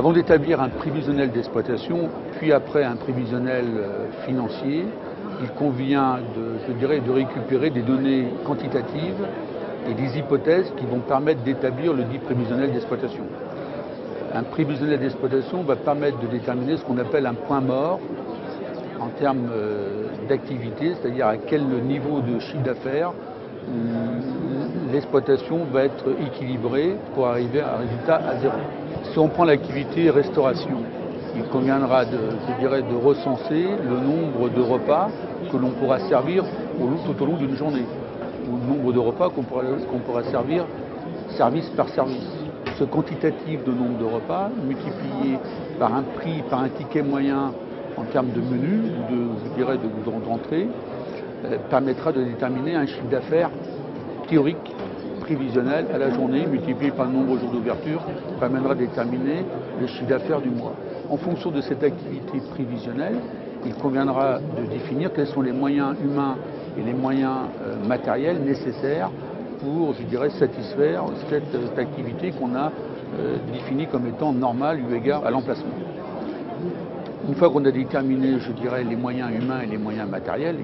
Avant d'établir un prévisionnel d'exploitation, puis après un prévisionnel financier, il convient de récupérer des données quantitatives et des hypothèses qui vont permettre d'établir le dit prévisionnel d'exploitation. Un prévisionnel d'exploitation va permettre de déterminer ce qu'on appelle un point mort en termes d'activité, c'est-à-dire à quel niveau de chiffre d'affaires l'exploitation va être équilibrée pour arriver à un résultat à zéro. Si on prend l'activité restauration, il conviendra de recenser le nombre de repas que l'on pourra servir tout au long d'une journée, ou le nombre de repas qu'on pourra servir service par service. Ce quantitatif de nombre de repas, multiplié par un prix, par un ticket moyen en termes de menu, ou d'entrée, permettra de déterminer un chiffre d'affaires théorique, prévisionnel à la journée, multiplié par le nombre de jours d'ouverture, permettra de déterminer le chiffre d'affaires du mois. En fonction de cette activité prévisionnelle, il conviendra de définir quels sont les moyens humains et les moyens matériels nécessaires pour, satisfaire cette activité qu'on a définie comme étant normale eu égard à l'emplacement. Une fois qu'on a déterminé, les moyens humains et les moyens matériels,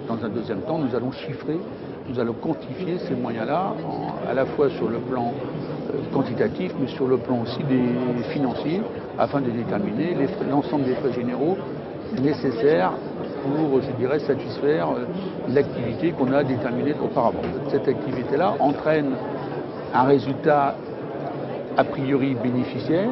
dans un deuxième temps, nous allons chiffrer, nous allons quantifier ces moyens-là, à la fois sur le plan quantitatif, mais sur le plan aussi des financiers, afin de déterminer l'ensemble des frais généraux nécessaires pour, satisfaire l'activité qu'on a déterminée auparavant. Cette activité-là entraîne un résultat a priori bénéficiaire,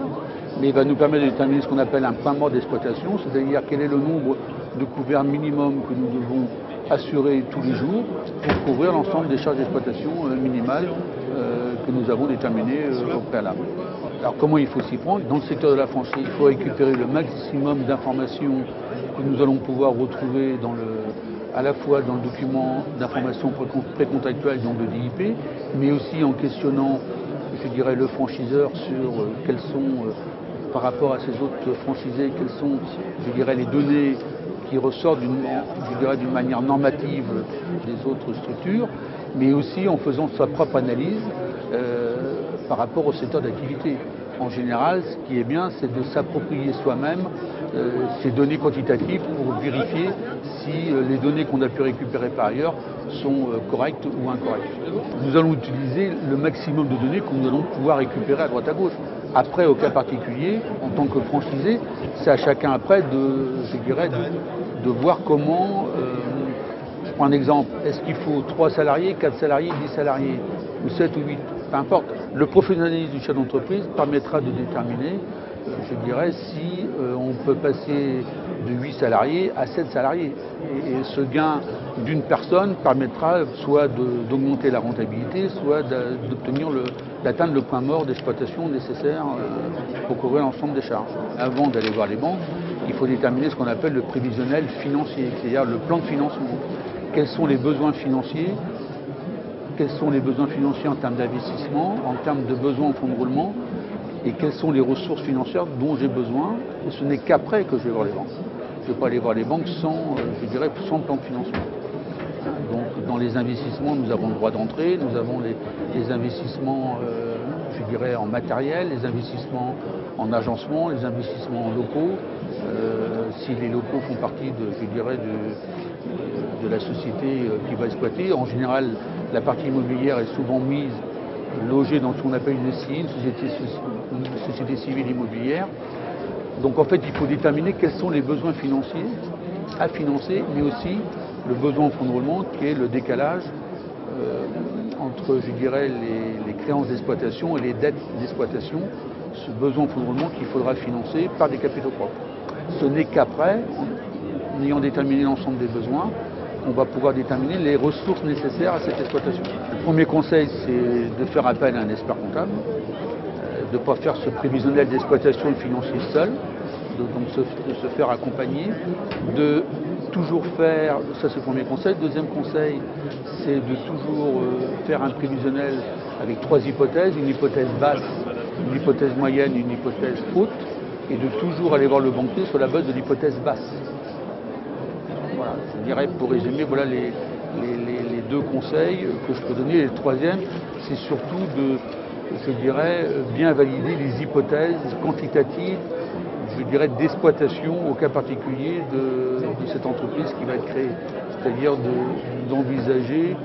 mais va nous permettre de déterminer ce qu'on appelle un point mort d'exploitation, c'est-à-dire quel est le nombre de couverts minimum que nous devons assurer tous les jours pour couvrir l'ensemble des charges d'exploitation minimales que nous avons déterminées au préalable. Alors comment il faut s'y prendre? Dans le secteur de la franchise, il faut récupérer le maximum d'informations que nous allons pouvoir retrouver à la fois dans le document d'information précontractuelle, donc le DIP, mais aussi en questionnant, le franchiseur sur quels sont, par rapport à ses autres franchisés, quelles sont, les données qui ressortent d'une manière normative des autres structures, mais aussi en faisant sa propre analyse par rapport au secteur d'activité. En général, ce qui est bien, c'est de s'approprier soi-même ces données quantitatives pour vérifier si les données qu'on a pu récupérer par ailleurs sont correctes ou incorrectes. Nous allons utiliser le maximum de données que nous allons pouvoir récupérer à droite à gauche. Après, au cas particulier, en tant que franchisé, c'est à chacun après de voir comment, je prends un exemple, est-ce qu'il faut 3 salariés, 4 salariés, 10 salariés, ou 7 ou 8, peu importe. Le professionnalisme du chef d'entreprise permettra de déterminer, si on peut passer de 8 salariés à 7 salariés. Et ce gain d'une personne permettra soit d'augmenter la rentabilité, soit d'atteindre le point mort d'exploitation nécessaire pour couvrir l'ensemble des charges. Avant d'aller voir les banques, il faut déterminer ce qu'on appelle le prévisionnel financier, c'est-à-dire le plan de financement. Quels sont les besoins financiers? Quels sont les besoins financiers en termes d'investissement, en termes de besoins en fonds de roulement, et quelles sont les ressources financières dont j'ai besoin. Et ce n'est qu'après que je vais voir les banques. Je ne vais pas aller voir les banques sans plan de financement. Donc dans les investissements, nous avons le droit d'entrée, nous avons les investissements en matériel, les investissements en agencement, les investissements en locaux. Si les locaux font partie de la société qui va exploiter, en général, la partie immobilière est souvent logée dans ce qu'on appelle une SCI, une société civile immobilière. Donc en fait, il faut déterminer quels sont les besoins financiers à financer, mais aussi le besoin en fonds de roulement, qui est le décalage entre, les créances d'exploitation et les dettes d'exploitation. Ce besoin en fonds de roulement qu'il faudra financer par des capitaux propres. Ce n'est qu'après, en ayant déterminé l'ensemble des besoins, on va pouvoir déterminer les ressources nécessaires à cette exploitation. Le premier conseil, c'est de faire appel à un expert comptable, de ne pas faire ce prévisionnel d'exploitation et financier seul, de se faire accompagner, de toujours faire, ça c'est le premier conseil. Deuxième conseil, c'est de toujours faire un prévisionnel avec 3 hypothèses, une hypothèse basse, une hypothèse moyenne, une hypothèse haute, et de toujours aller voir le banquier sur la base de l'hypothèse basse. Voilà, pour résumer, voilà les 2 conseils que je peux donner. Et le troisième, c'est surtout je dirais, bien valider les hypothèses quantitatives, je dirais, d'exploitation au cas particulier de cette entreprise qui va être créée. C'est-à-dire d'envisager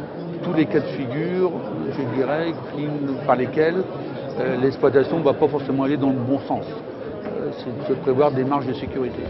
tous les cas de figure, je dirais, par lesquels l'exploitation ne va pas forcément aller dans le bon sens. C'est de prévoir des marges de sécurité.